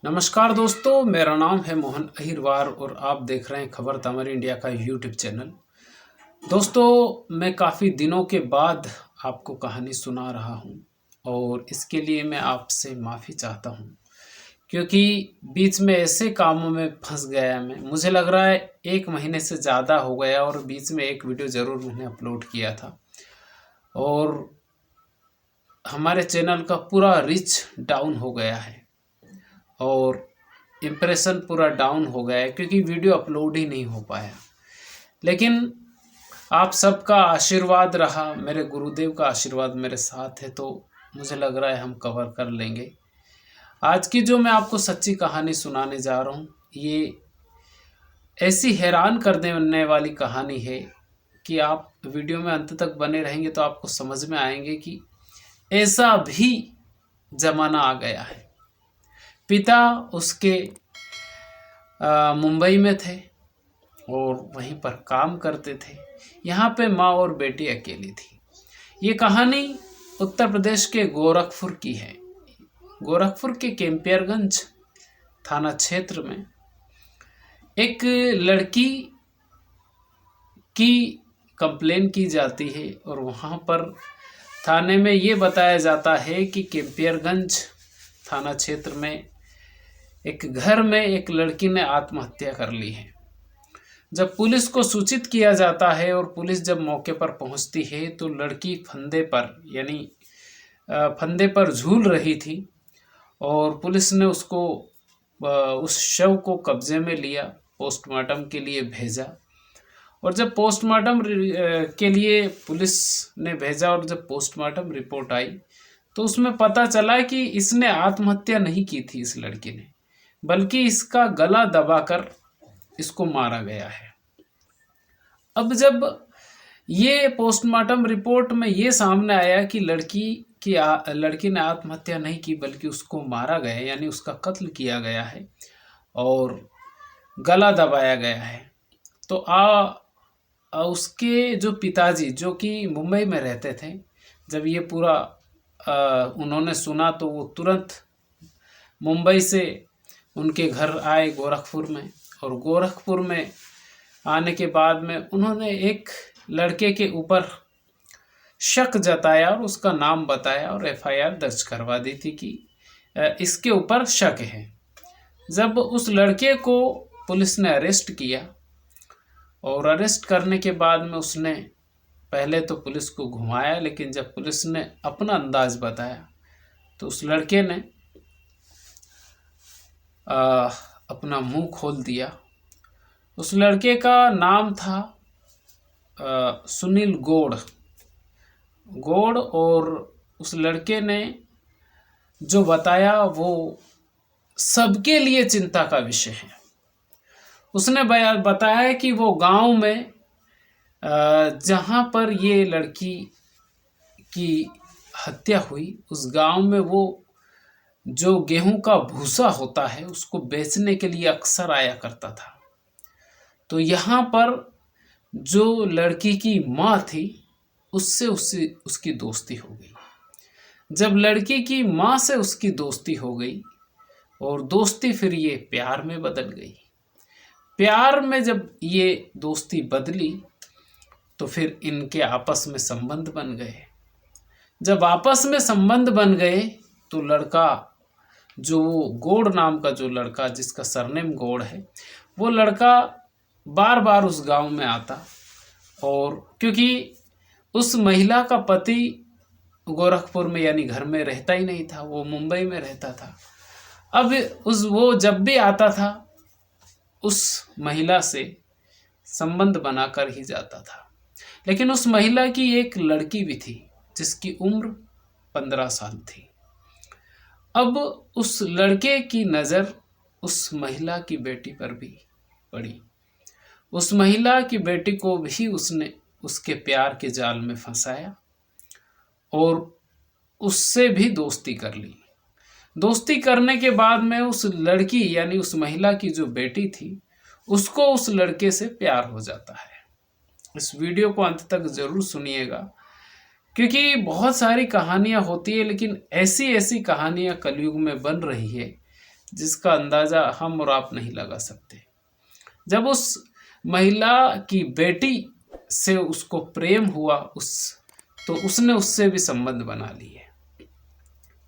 नमस्कार दोस्तों, मेरा नाम है मोहन अहिरवार और आप देख रहे हैं खबर तमर इंडिया का यूट्यूब चैनल। दोस्तों, मैं काफ़ी दिनों के बाद आपको कहानी सुना रहा हूं और इसके लिए मैं आपसे माफ़ी चाहता हूं, क्योंकि बीच में ऐसे कामों में फंस गया मैं। मुझे लग रहा है 1 महीने से ज़्यादा हो गया और बीच में एक वीडियो ज़रूर मैंने अपलोड किया था और हमारे चैनल का पूरा रीच डाउन हो गया है और इम्प्रेशन पूरा डाउन हो गया है क्योंकि वीडियो अपलोड ही नहीं हो पाया। लेकिन आप सबका आशीर्वाद रहा, मेरे गुरुदेव का आशीर्वाद मेरे साथ है, तो मुझे लग रहा है हम कवर कर लेंगे। आज की जो मैं आपको सच्ची कहानी सुनाने जा रहा हूँ, ये ऐसी हैरान कर देने वाली कहानी है कि आप वीडियो में अंत तक बने रहेंगे तो आपको समझ में आएंगे कि ऐसा भी ज़माना आ गया है। पिता उसके मुंबई में थे और वहीं पर काम करते थे। यहाँ पे माँ और बेटी अकेली थी। ये कहानी उत्तर प्रदेश के गोरखपुर की है। गोरखपुर के कैंपियरगंज थाना क्षेत्र में एक लड़की की कंप्लेन की जाती है और वहाँ पर थाने में ये बताया जाता है कि कैंपियरगंज थाना क्षेत्र में एक घर में एक लड़की ने आत्महत्या कर ली है। जब पुलिस को सूचित किया जाता है और पुलिस जब मौके पर पहुंचती है तो लड़की फंदे पर झूल रही थी और पुलिस ने उसको उस शव को कब्जे में लिया, पोस्टमार्टम के लिए भेजा। और जब पोस्टमार्टम के लिए पुलिस ने भेजा और जब पोस्टमार्टम रिपोर्ट आई तो उसमें पता चला कि इसने आत्महत्या नहीं की थी इस लड़की ने, बल्कि इसका गला दबाकर इसको मारा गया है। अब जब ये पोस्टमार्टम रिपोर्ट में ये सामने आया कि लड़की ने आत्महत्या नहीं की बल्कि उसको मारा गया, यानी उसका कत्ल किया गया है और गला दबाया गया है, तो उसके जो पिताजी जो कि मुंबई में रहते थे, जब ये पूरा उन्होंने सुना तो वो तुरंत मुंबई से उनके घर आए गोरखपुर में। और गोरखपुर में आने के बाद में उन्होंने एक लड़के के ऊपर शक जताया और उसका नाम बताया और एफआईआर दर्ज करवा दी थी कि इसके ऊपर शक है। जब उस लड़के को पुलिस ने अरेस्ट किया और अरेस्ट करने के बाद में उसने पहले तो पुलिस को घुमाया, लेकिन जब पुलिस ने अपना अंदाज बताया तो उस लड़के ने अपना मुंह खोल दिया। उस लड़के का नाम था सुनील गौड़ और उस लड़के ने जो बताया वो सबके लिए चिंता का विषय है। उसने बताया कि वो गांव में जहां पर ये लड़की की हत्या हुई उस गांव में वो जो गेहूं का भूसा होता है उसको बेचने के लिए अक्सर आया करता था। तो यहाँ पर जो लड़की की माँ थी उससे उसकी दोस्ती हो गई। जब लड़की की माँ से उसकी दोस्ती हो गई और दोस्ती फिर ये प्यार में बदल गई। प्यार में जब ये दोस्ती बदली तो फिर इनके आपस में संबंध बन गए। जब आपस में संबंध बन गए तो लड़का जो गौड़ नाम का जो लड़का जिसका सरनेम गौड़ है, वो लड़का बार बार उस गांव में आता और क्योंकि उस महिला का पति गोरखपुर में यानी घर में रहता ही नहीं था, वो मुंबई में रहता था। अब वो जब भी आता था उस महिला से संबंध बनाकर ही जाता था। लेकिन उस महिला की एक लड़की भी थी जिसकी उम्र 15 साल थी। अब उस लड़के की नज़र उस महिला की बेटी पर भी पड़ी। उस महिला की बेटी को भी उसने उसके प्यार के जाल में फंसाया और उससे भी दोस्ती कर ली। दोस्ती करने के बाद में उस लड़की यानी उस महिला की जो बेटी थी उसको उस लड़के से प्यार हो जाता है। इस वीडियो को अंत तक ज़रूर सुनिएगा क्योंकि बहुत सारी कहानियाँ होती है, लेकिन ऐसी कहानियाँ कलयुग में बन रही है जिसका अंदाज़ा हम और आप नहीं लगा सकते। जब उस महिला की बेटी से उसको प्रेम हुआ तो उसने उससे भी संबंध बना लिए।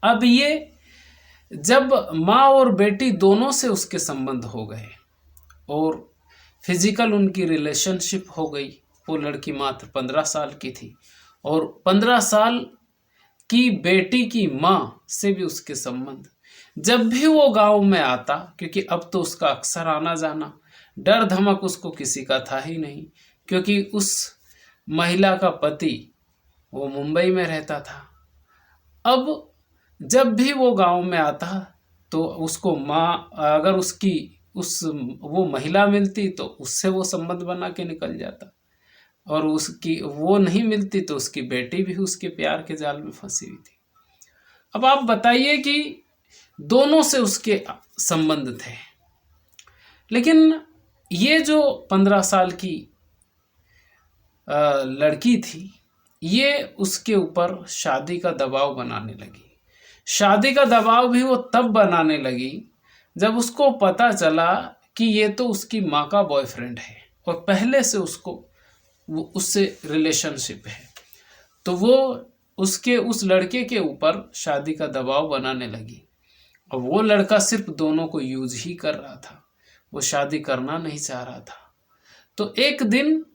अब ये जब माँ और बेटी दोनों से उसके संबंध हो गए और फिजिकल उनकी रिलेशनशिप हो गई। वो लड़की मात्र 15 साल की थी और 15 साल की बेटी की माँ से भी उसके संबंध। जब भी वो गांव में आता, क्योंकि अब तो उसका अक्सर आना जाना, डर धमक उसको किसी का था ही नहीं, क्योंकि उस महिला का पति वो मुंबई में रहता था। अब जब भी वो गांव में आता तो उसको माँ अगर वो महिला मिलती तो उससे वो संबंध बना के निकल जाता, और उसकी वो नहीं मिलती तो उसकी बेटी भी उसके प्यार के जाल में फंसी हुई थी। अब आप बताइए कि दोनों से उसके संबंध थे, लेकिन ये जो 15 साल की लड़की थी, ये उसके ऊपर शादी का दबाव बनाने लगी। शादी का दबाव भी वो तब बनाने लगी जब उसको पता चला कि ये तो उसकी माँ का बॉयफ्रेंड है और पहले से उससे रिलेशनशिप है, तो वो उस लड़के के ऊपर शादी का दबाव बनाने लगी। और वो लड़का सिर्फ दोनों को यूज ही कर रहा था, वो शादी करना नहीं चाह रहा था। तो एक दिन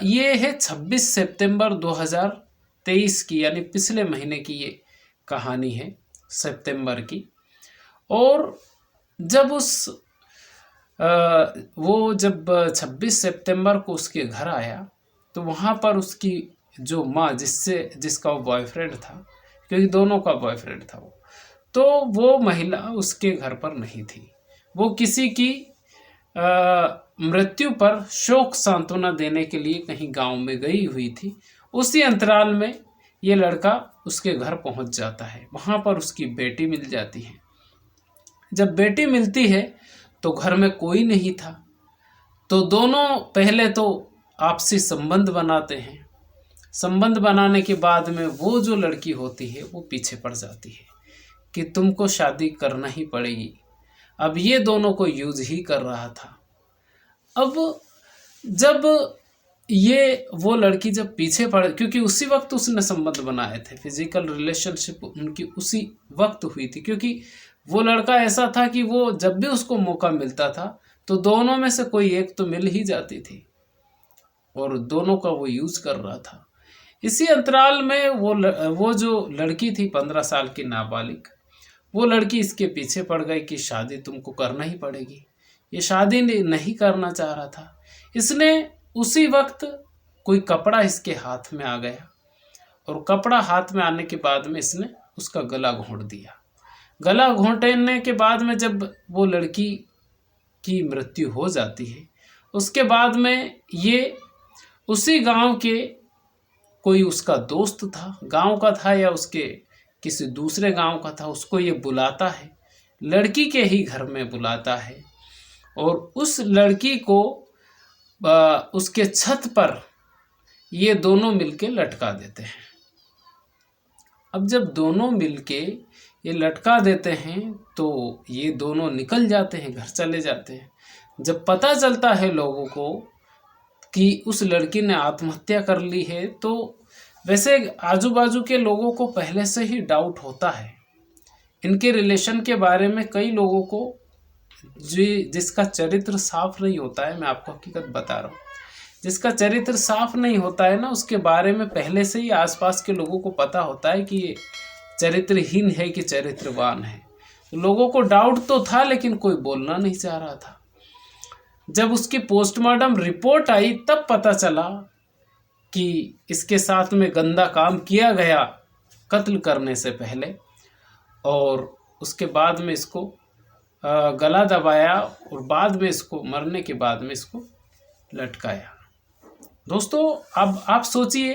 ये है 26 सितंबर 2023 की, यानी पिछले महीने की ये कहानी है, सितंबर की। और जब वो जब 26 सितंबर को उसके घर आया तो वहाँ पर उसकी जो माँ जिसका वो बॉयफ्रेंड था, क्योंकि दोनों का बॉयफ्रेंड था तो वो महिला उसके घर पर नहीं थी। वो किसी की मृत्यु पर शोक सांत्वना देने के लिए कहीं गांव में गई हुई थी। उसी अंतराल में ये लड़का उसके घर पहुंच जाता है। वहाँ पर उसकी बेटी मिल जाती है। जब बेटी मिलती है तो घर में कोई नहीं था, तो दोनों पहले तो आपसी संबंध बनाते हैं। संबंध बनाने के बाद में वो जो लड़की होती है वो पीछे पड़ जाती है कि तुमको शादी करना ही पड़ेगी। अब ये दोनों को यूज ही कर रहा था। अब जब वो लड़की जब पीछे पड़, क्योंकि उसी वक्त उसने संबंध बनाए थे, फिजिकल रिलेशनशिप उनकी उसी वक्त हुई थी, क्योंकि वो लड़का ऐसा था कि वो जब भी उसको मौका मिलता था तो दोनों में से कोई एक तो मिल ही जाती थी और दोनों का वो यूज कर रहा था। इसी अंतराल में वो जो लड़की थी 15 साल की नाबालिग, वो लड़की इसके पीछे पड़ गई कि शादी तुमको करना ही पड़ेगी। ये शादी नहीं करना चाह रहा था। इसने उसी वक्त कोई कपड़ा इसके हाथ में आ गया और कपड़ा हाथ में आने के बाद में इसने उसका गला घोंट दिया। गला घोंटने के बाद में जब वो लड़की की मृत्यु हो जाती है, उसके बाद में ये उसी गांव के कोई उसका दोस्त था, गांव का था या उसके किसी दूसरे गांव का था, उसको ये बुलाता है, लड़की के ही घर में बुलाता है और उस लड़की को उसके छत पर ये दोनों मिलके लटका देते हैं। अब जब दोनों मिलके ये लटका देते हैं तो ये दोनों निकल जाते हैं, घर चले जाते हैं। जब पता चलता है लोगों को कि उस लड़की ने आत्महत्या कर ली है, तो वैसे आजू बाजू के लोगों को पहले से ही डाउट होता है इनके रिलेशन के बारे में। कई लोगों को जिसका चरित्र साफ नहीं होता है, मैं आपको हकीकत बता रहा हूँ, जिसका चरित्र साफ नहीं होता है ना, उसके बारे में पहले से ही आसपास के लोगों को पता होता है कि ये चरित्रहीन है कि चरित्रवान है। तो लोगों को डाउट तो था, लेकिन कोई बोलना नहीं चाह रहा था। जब उसकी पोस्टमार्टम रिपोर्ट आई तब पता चला कि इसके साथ में गंदा काम किया गया कत्ल करने से पहले, और उसके बाद में इसको गला दबाया और बाद में इसको मरने के बाद में इसको लटकाया। दोस्तों, अब आप सोचिए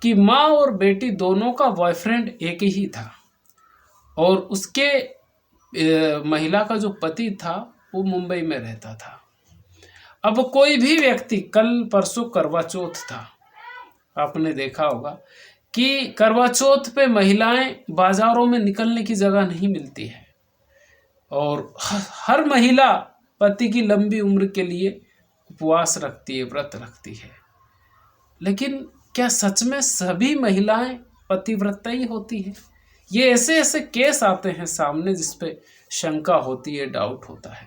कि माँ और बेटी दोनों का बॉयफ्रेंड एक ही था और उसके महिला का जो पति था वो मुंबई में रहता था। अब कोई भी व्यक्ति, कल परसों करवा चौथ था, आपने देखा होगा कि करवा चौथ पे महिलाएं बाजारों में निकलने की जगह नहीं मिलती है और हर महिला पति की लंबी उम्र के लिए उपवास रखती है, व्रत रखती है। लेकिन क्या सच में सभी महिलाएं पतिव्रता ही होती हैं? ये ऐसे ऐसे केस आते हैं सामने जिस पे शंका होती है, डाउट होता है।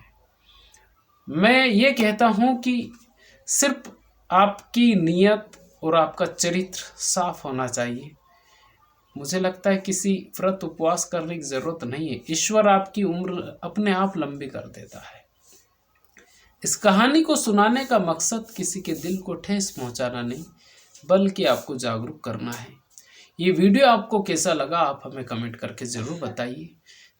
मैं ये कहता हूँ कि सिर्फ आपकी नीयत और आपका चरित्र साफ होना चाहिए। मुझे लगता है किसी व्रत उपवास करने की ज़रूरत नहीं है। ईश्वर आपकी उम्र अपने आप लंबी कर देता है। इस कहानी को सुनाने का मकसद किसी के दिल को ठेस पहुंचाना नहीं, बल्कि आपको जागरूक करना है। ये वीडियो आपको कैसा लगा आप हमें कमेंट करके ज़रूर बताइए।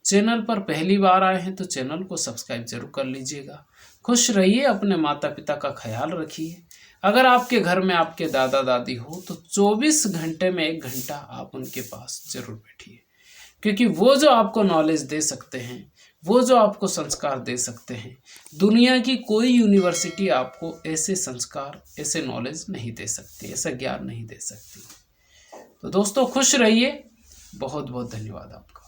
चैनल पर पहली बार आए हैं तो चैनल को सब्सक्राइब जरूर कर लीजिएगा। खुश रहिए, अपने माता पिता का ख्याल रखिए। अगर आपके घर में आपके दादा दादी हो तो 24 घंटे में 1 घंटा आप उनके पास जरूर बैठिए, क्योंकि वो जो आपको नॉलेज दे सकते हैं, वो जो आपको संस्कार दे सकते हैं, दुनिया की कोई यूनिवर्सिटी आपको ऐसे संस्कार, ऐसे नॉलेज नहीं दे सकती, ऐसा ज्ञान नहीं दे सकती। तो दोस्तों खुश रहिए। बहुत बहुत धन्यवाद आपका।